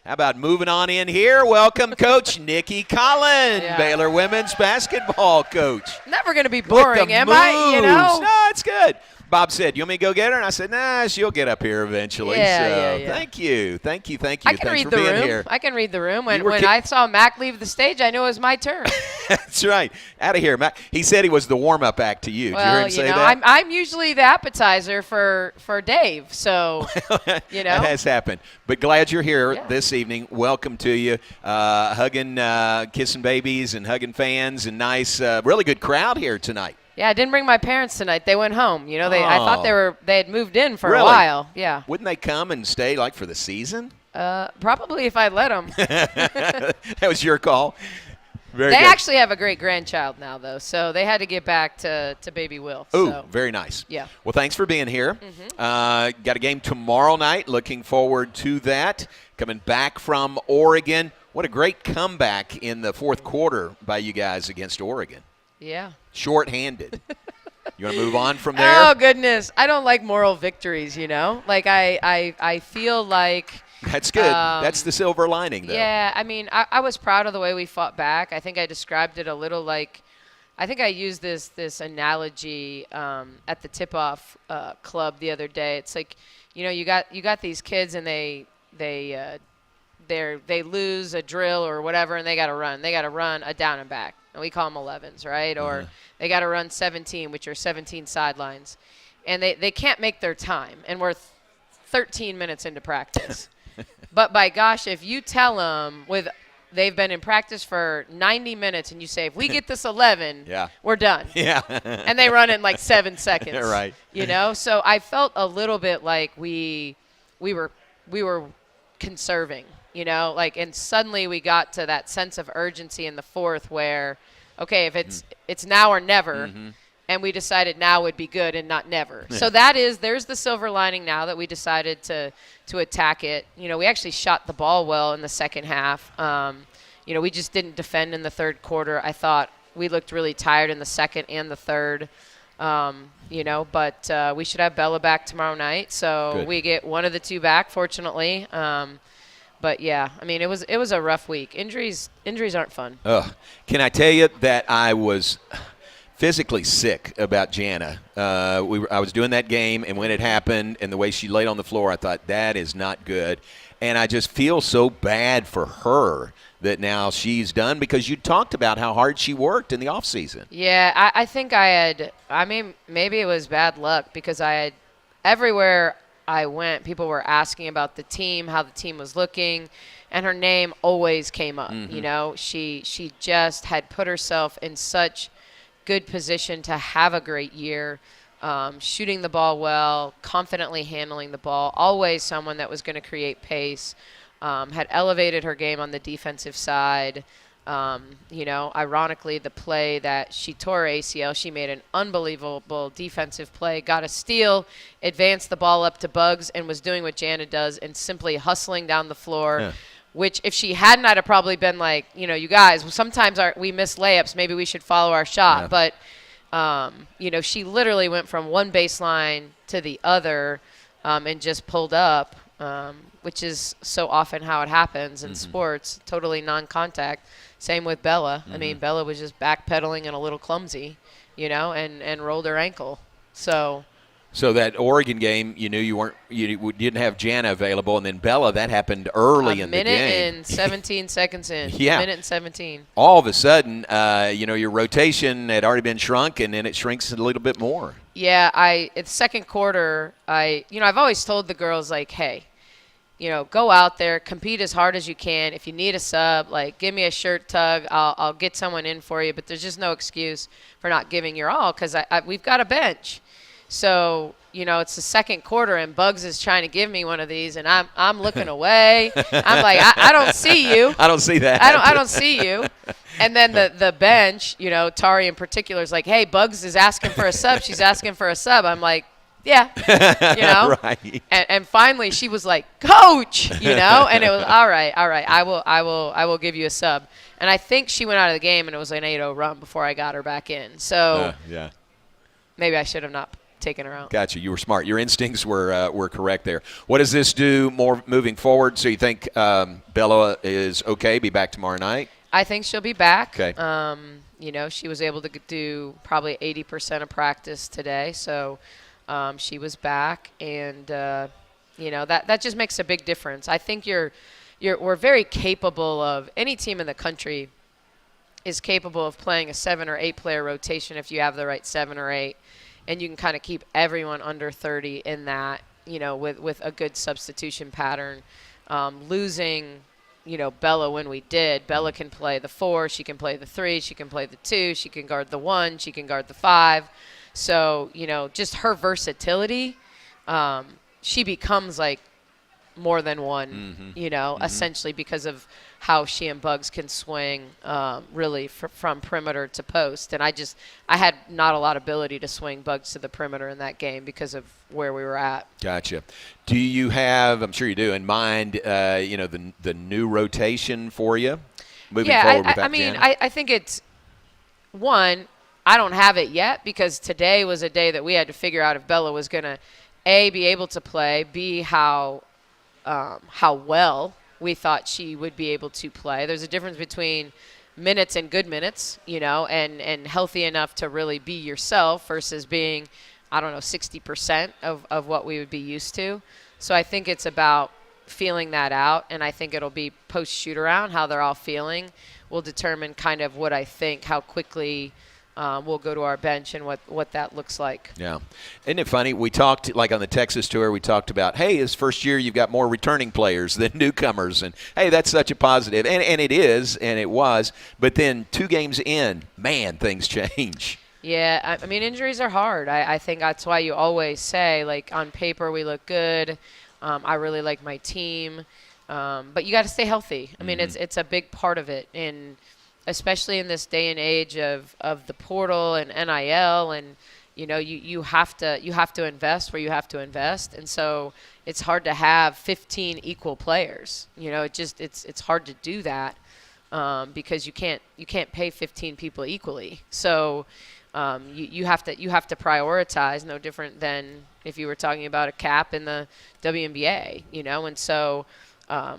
How about moving on in here? Welcome, Coach Nicki Collen, Baylor women's basketball coach. Never going to be boring, am I? You know? No, it's good. Bob said, you want me to go get her? And I said, nah, she'll get up here eventually. Yeah. Thank you. I can Thanks read for the being room. here. I can read the room. When I saw Mac leave the stage, I knew it was my turn. That's right. Out of here, Mac. He said he was the warm-up act to you. Well, Did you hear him say that? I'm usually the appetizer for Dave, so, you know. That has happened. But glad you're here this evening. Welcome to you. Hugging, kissing babies and hugging fans, and nice, really good crowd here tonight. Yeah, I didn't bring my parents tonight. They went home. You know, I thought they had moved in for Really? a while. Yeah. Wouldn't they come and stay like for the season? Probably if I let them. That was your call. Very They good. actually have a great grandchild now, though, so they had to get back to baby Will. Ooh, So. very nice. Yeah. Well, thanks for being here. Got a game tomorrow night. Looking forward to that. Coming back from Oregon. What a great comeback in the fourth quarter by you guys against Oregon. Yeah. Short-handed. You want to move on from there? Oh, goodness. I don't like moral victories, you know? Like, I feel like – That's good. That's the silver lining, though. Yeah, I mean, I was proud of the way we fought back. I think I described it a little like – I think I used this analogy at the tip-off club the other day. It's like, you know, you got these kids and they lose a drill or whatever, and they got to run. They got to run a down and back. And we call them 11s, right? Or they got to run 17, which are 17 sidelines. And they can't make their time. And we're 13 minutes into practice. But by gosh, if you tell them they've been in practice for 90 minutes and you say, if we get this 11, we're done. Yeah. And they run in like 7 seconds. Right. You know? So I felt a little bit like we were conserving. You know, like, and suddenly we got to that sense of urgency in the fourth where, okay, if it's now or never, and we decided now would be good and not never. Yeah. So there's the silver lining now that we decided to attack it. You know, we actually shot the ball well in the second half. You know, we just didn't defend in the third quarter. I thought we looked really tired in the second and the third. You know, but we should have Bella back tomorrow night, so we get one of the two back, fortunately. But yeah, I mean, it was a rough week. Injuries aren't fun. Can I tell you that I was physically sick about Jana? I was doing that game, and when it happened, and the way she laid on the floor, I thought that is not good, and I just feel so bad for her that now she's done, because you talked about how hard she worked in the off season. Yeah, I think maybe it was bad luck, because everywhere I went, people were asking about the team, how the team was looking, and her name always came up. You know, she just had put herself in such good position to have a great year, shooting the ball well, confidently handling the ball, always someone that was going to create pace, had elevated her game on the defensive side. You know, ironically, the play that she tore ACL, she made an unbelievable defensive play, got a steal, advanced the ball up to Bugs, and was doing what Jana does and simply hustling down the floor, which if she hadn't, I'd have probably been like, you know, you guys, sometimes we miss layups. Maybe we should follow our shot. But, you know, she literally went from one baseline to the other and just pulled up, which is so often how it happens in sports, totally non-contact. Same with Bella. I mean, Bella was just backpedaling and a little clumsy, you know, and rolled her ankle. So that Oregon game, you knew you didn't have Jana available, and then Bella, that happened early in the game. A minute and 17 seconds in. Yeah. Minute and 17. All of a sudden, you know, your rotation had already been shrunk, and then it shrinks a little bit more. Yeah, it's second quarter. I've always told the girls, like, hey, you know, go out there, compete as hard as you can. If you need a sub, like, give me a shirt tug. I'll get someone in for you. But there's just no excuse for not giving your all, because we've got a bench. So, you know, it's the second quarter, and Bugs is trying to give me one of these, and I'm looking away. I'm like, I don't see you. I don't see that. I don't see you. And then the bench, you know, Tari in particular is like, hey, Bugs is asking for a sub. She's asking for a sub. I'm like, yeah, you know. Right. And finally she was like, Coach, you know, and it was all right. I will give you a sub. And I think she went out of the game, and it was an 8-0 run before I got her back in. So yeah. Maybe I should have not taken her out. Gotcha. You were smart. Your instincts were correct there. What does this do more moving forward? So you think Bella is okay, be back tomorrow night? I think she'll be back. Okay. She was able to do probably 80% of practice today, so she was back, and that just makes a big difference. I think we're very capable of, any team in the country is capable of playing a 7 or 8 player rotation if you have the right 7 or 8, and you can kind of keep everyone under 30 in that, with a good substitution pattern. Losing Bella when we did. Bella can play the 4, she can play the 3, she can play the 2, she can guard the 1, she can guard the 5. So, just her versatility, she becomes like more than one, essentially because of how she and Bugs can swing really from perimeter to post. And I had not a lot of ability to swing Bugs to the perimeter in that game because of where we were at. Gotcha. Do you have, I'm sure you do, in mind, the new rotation for you moving forward without Janet? I think it's, one, I don't have it yet because today was a day that we had to figure out if Bella was going to, A, be able to play, B, how well we thought she would be able to play. There's a difference between minutes and good minutes, and healthy enough to really be yourself versus being, 60% of what we would be used to. So I think it's about feeling that out, and I think it'll be post-shoot-around, how they're all feeling will determine kind of what I think, how quickly we'll go to our bench and what that looks like. Yeah. Isn't it funny? We talked, like on the Texas tour, we talked about, hey, this first year you've got more returning players than newcomers. And, hey, that's such a positive. And it is, and it was. But then 2 games in, man, things change. Yeah, I mean, injuries are hard. I think that's why you always say, like, on paper we look good. I really like my team. But you got to stay healthy. I mean, it's a big part of it. And especially in this day and age of the portal and NIL, and you have to invest where you have to invest, and so it's hard to have 15 equal players. It's hard to do that because you can't pay 15 people equally. So you have to prioritize, no different than if you were talking about a cap in the WNBA. And so I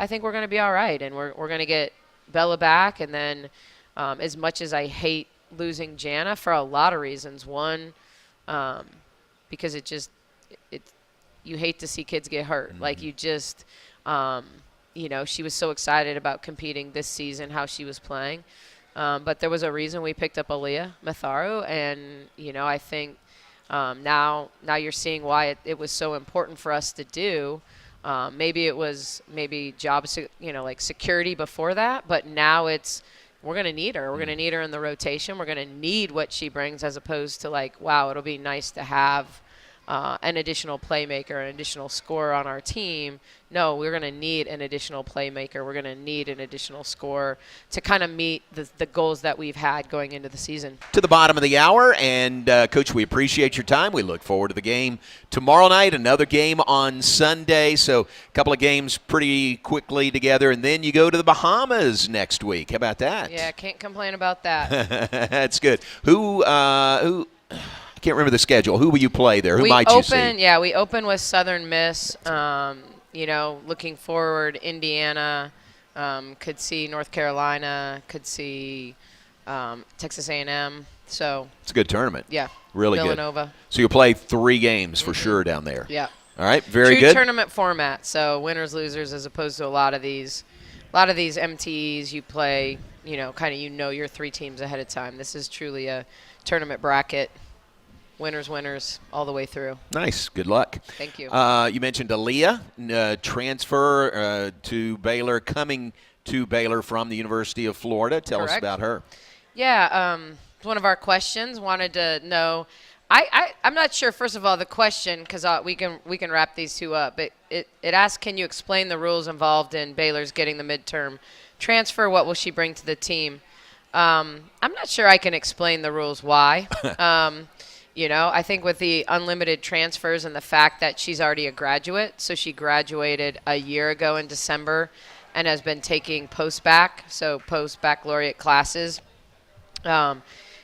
think we're going to be all right, and we're going to get Bella back, and then as much as I hate losing Jana for a lot of reasons, one, because you hate to see kids get hurt. Like you just, she was so excited about competing this season, how she was playing. But there was a reason we picked up Aaliyah Matharu, and, I think now you're seeing why it was so important for us to do. Maybe it was job, like security before that, but now we're going to need her. We're going to need her in the rotation. We're going to need what she brings, as opposed to like, wow, it'll be nice to have an additional playmaker, an additional scorer on our team. No, we're going to need an additional playmaker. We're going to need an additional scorer to kind of meet the goals that we've had going into the season. To the bottom of the hour, and Coach, we appreciate your time. We look forward to the game tomorrow night, another game on Sunday. So a couple of games pretty quickly together, and then you go to the Bahamas next week. How about that? Yeah, can't complain about that. That's good. Who I can't remember the schedule. Who will you play there? Who might you see? Yeah, we open with Southern Miss. Looking forward, Indiana, could see North Carolina, could see Texas A&M. So it's a good tournament. Yeah, really Villanova. Good. So you'll play 3 games for sure down there. Yeah. All right, very True good. tournament format. So winners, losers, as opposed to a lot of these MTEs. You play, kind of your 3 teams ahead of time. This is truly a tournament bracket. Winners, all the way through. Nice. Good luck. Thank you. You mentioned Aaliyah, transfer to Baylor, coming to Baylor from the University of Florida. Tell us about her. Yeah, one of our questions. Wanted to know. I'm not sure, first of all, the question, because we can wrap these 2 up. But it asks, can you explain the rules involved in Baylor's getting the midterm transfer? What will she bring to the team? I'm not sure I can explain the rules why. I think with the unlimited transfers and the fact that she's already a graduate, so she graduated a year ago in December and has been taking post-baccalaureate classes.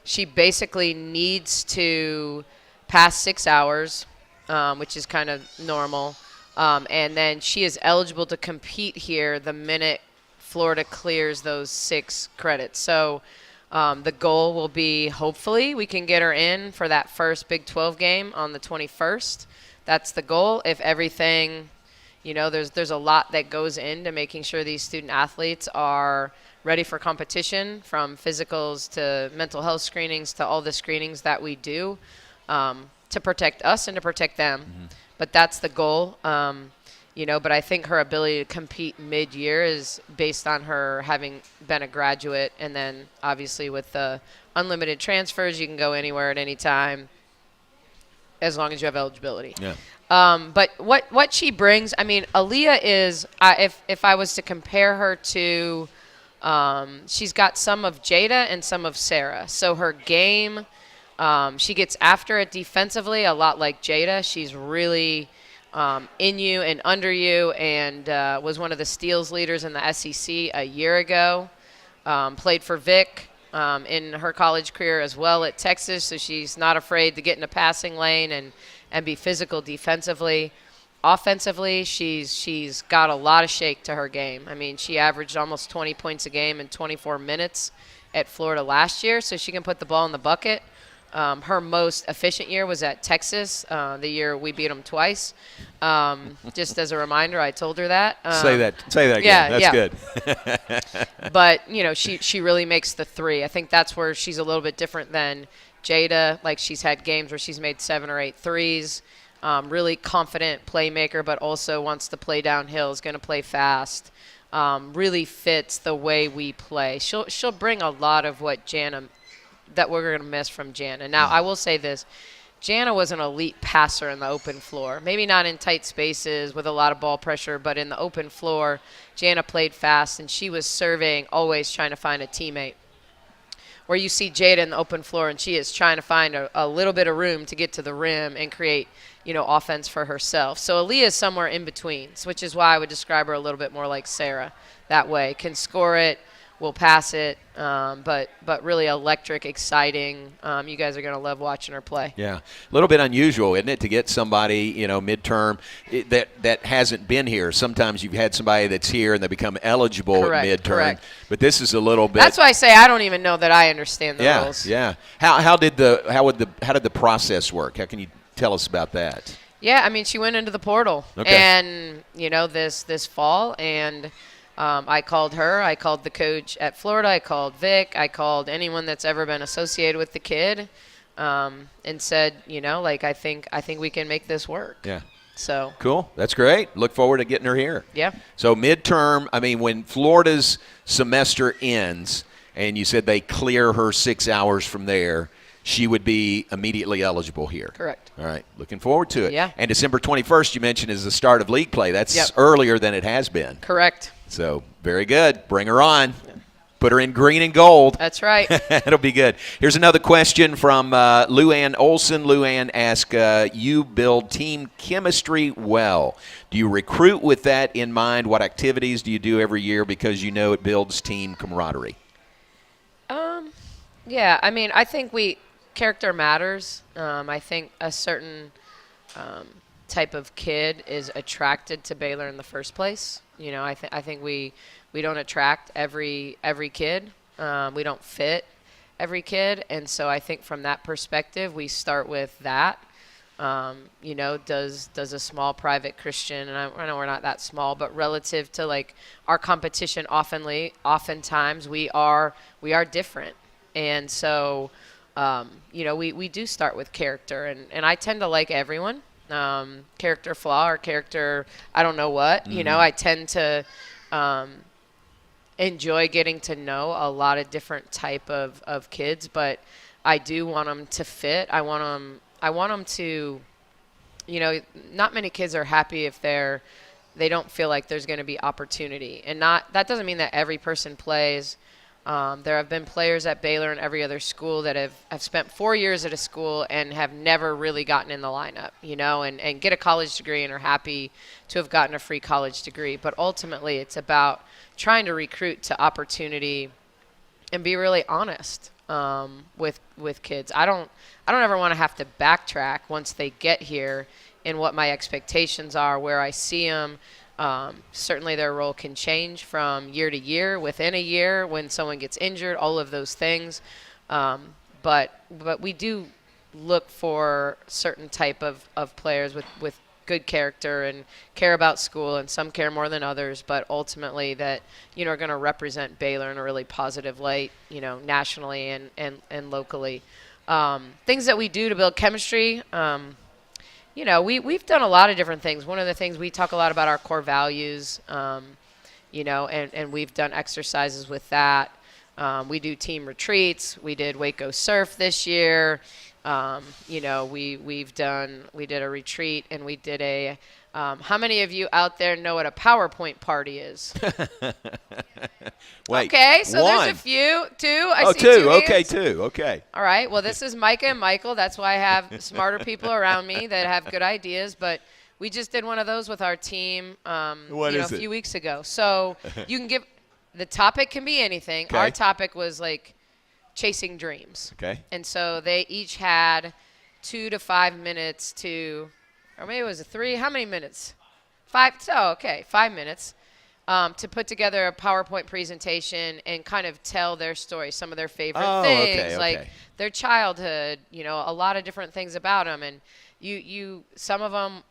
She basically needs to past 6 hours, which is kind of normal. And then she is eligible to compete here the minute Florida clears those 6 credits. So the goal will be, hopefully, we can get her in for that first Big 12 game on the 21st. That's the goal. If everything, there's a lot that goes into making sure these student athletes are ready for competition, from physicals to mental health screenings to all the screenings that we do to protect us and to protect them. Mm-hmm. But that's the goal. But I think her ability to compete mid-year is based on her having been a graduate. And then, obviously, with the unlimited transfers, you can go anywhere at any time as long as you have eligibility. Yeah. But what she brings, Aaliyah is, if I was to compare her to, she's got some of Jada and some of Sarah. So her game, she gets after it defensively a lot like Jada. She's really in you and under you, and was one of the steals leaders in the SEC a year ago. Played for Vic in her college career as well at Texas, so she's not afraid to get in a passing lane and be physical defensively. Offensively, she's got a lot of shake to her game. She averaged almost 20 points a game in 24 minutes at Florida last year, so she can put the ball in the bucket. Her most efficient year was at Texas, the year we beat them twice. Just as a reminder, I told her that. Say that again. Yeah, That's good. But, she really makes the three. I think that's where she's a little bit different than Jada. Like, she's had games where she's made 7 or 8 threes. Really confident playmaker, but also wants to play downhill, is going to play fast. Really fits the way we play. She'll bring a lot of what that we're going to miss from Jana. Now, I will say this. Jana was an elite passer in the open floor. Maybe not in tight spaces with a lot of ball pressure, but in the open floor, Jana played fast, and she was serving, always trying to find a teammate. Where you see Jada in the open floor, and she is trying to find a little bit of room to get to the rim and create, offense for herself. So Aaliyah is somewhere in between, which is why I would describe her a little bit more like Sarah that way. Can score it, will pass it, but really electric, exciting. You guys are going to love watching her play. Yeah. A little bit unusual, isn't it, to get somebody, midterm that hasn't been here. Sometimes you've had somebody that's here and they become eligible at midterm. Correct. But this is a little bit. That's why I say I don't even know that I understand the rules. Yeah. How did the process work? How can you tell us about that? Yeah, she went into the portal. Okay. And, this fall, and I called her. I called the coach at Florida. I called Vic. I called anyone that's ever been associated with the kid, and said, I think we can make this work. Yeah. So cool. That's great. Look forward to getting her here. Yeah. So midterm, when Florida's semester ends, and you said they clear her 6 hours from there, she would be immediately eligible here. Correct. All right. Looking forward to it. Yeah. And December 21st, you mentioned, is the start of league play. That's earlier than it has been. Correct. So very good. Bring her on. Put her in green and gold. That's right. That'll be good. Here's another question from Luann Olson. Luann asks, you build team chemistry well. Do you recruit with that in mind? What activities do you do every year because it builds team camaraderie? Yeah, I think character matters. I think a certain type of kid is attracted to Baylor in the first place. I think we don't attract every kid. We don't fit every kid, and so I think from that perspective, we start with that. Does a small private Christian, and I know we're not that small, but relative to like our competition, oftentimes we are different, and so we do start with character, and I tend to like everyone. Character flaw or character, I don't know what. Mm-hmm. I tend to enjoy getting to know a lot of different type of kids, but I do want them to fit. I want them to, not many kids are happy if they don't feel like there's going to be opportunity. And that doesn't mean that every person plays. There have been players at Baylor and every other school that have spent 4 years at a school and have never really gotten in the lineup, and get a college degree and are happy to have gotten a free college degree. But ultimately, it's about trying to recruit to opportunity and be really honest with kids. I don't ever want to have to backtrack once they get here in what my expectations are, where I see them. Certainly their role can change from year to year, within a year, when someone gets injured, all of those things. But we do look for certain type of players with good character and care about school, and some care more than others, but ultimately that, are going to represent Baylor in a really positive light, nationally and locally. Things that we do to build chemistry, we've done a lot of different things. One of the things, we talk a lot about our core values, and we've done exercises with that. We do team retreats. We did Waco Surf this year. We did a retreat, and we did a, how many of you out there know what a PowerPoint party is? Wait, okay, so one. there's a few. Two. I see two. two Okay, hands. two. Okay. All right. Well, this is Micah and Michael. That's why I have smarter people around me that have good ideas. But we just did one of those with our team a few weeks ago. So you can give – the topic can be anything. Okay. Our topic was like chasing dreams. Okay. And so they each had 2 to 5 minutes to – or maybe it was a 3. How many minutes? 5. So, okay, 5 minutes. To put together a PowerPoint presentation and kind of tell their story, some of their favorite things, okay. like their childhood, a lot of different things about them. And some of them,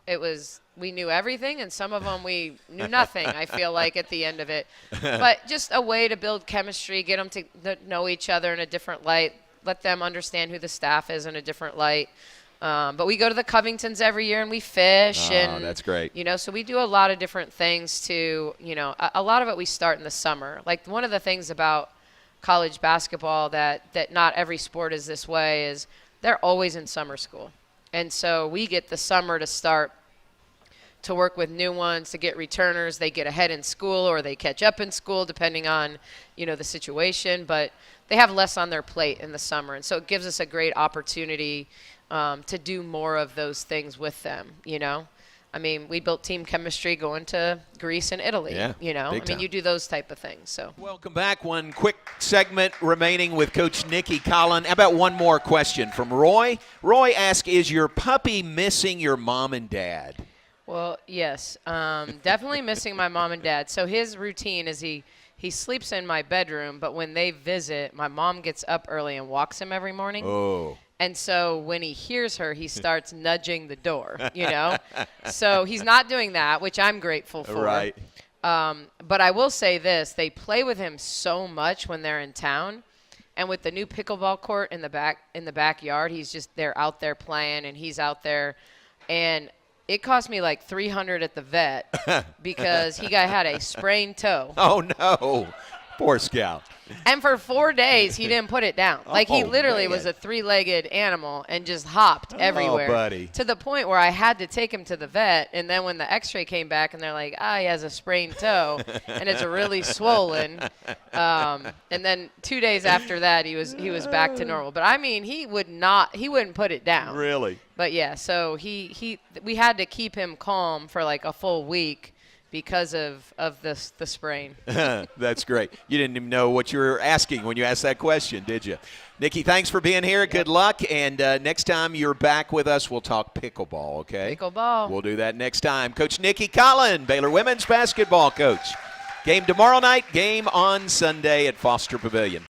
we knew everything, and some of them we knew nothing, I feel like, at the end of it. But just a way to build chemistry, get them to know each other in a different light, let them understand who the staff is in a different light. But we go to the Covingtons every year and we fish. And that's great. So we do a lot of different things to, a lot of it we start in the summer. Like, one of the things about college basketball that not every sport is this way is they're always in summer school. And so we get the summer to start to work with new ones, to get returners. They get ahead in school or they catch up in school, depending on, the situation. But they have less on their plate in the summer. And so it gives us a great opportunity to do more of those things with them, I mean, we built team chemistry going to Greece and Italy, Yeah, big time. you do those type of things. So Welcome back. One quick segment remaining with Coach Nicki Collen. How about one more question from Roy? Roy asks, is your puppy missing your mom and dad? Well, yes, definitely missing my mom and dad. So his routine is he sleeps in my bedroom, but when they visit, my mom gets up early and walks him every morning. Oh. And so when he hears her, he starts nudging the door, So he's not doing that, which I'm grateful for. Right. But I will say this. They play with him so much when they're in town. And with the new pickleball court in the backyard, they're out there playing, and he's out there. And it cost me like $300 at the vet because he had a sprained toe. Oh, no. Poor Scout. And for 4 days, he didn't put it down. Like, he literally man. was a 3-legged animal and just hopped everywhere. Oh, buddy. To the point where I had to take him to the vet. And then when the x-ray came back and they're like, he has a sprained toe and it's really swollen. And then 2 days after that, he was back to normal. But, I mean, he wouldn't put it down. Really? But, yeah, so we had to keep him calm for like a full week because of the sprain. That's great. You didn't even know what you were asking when you asked that question, did you? Nicki, thanks for being here. Good luck. And next time you're back with us, we'll talk pickleball, okay? Pickleball. We'll do that next time. Coach Nicki Collen, Baylor women's basketball coach. Game tomorrow night, game on Sunday at Foster Pavilion.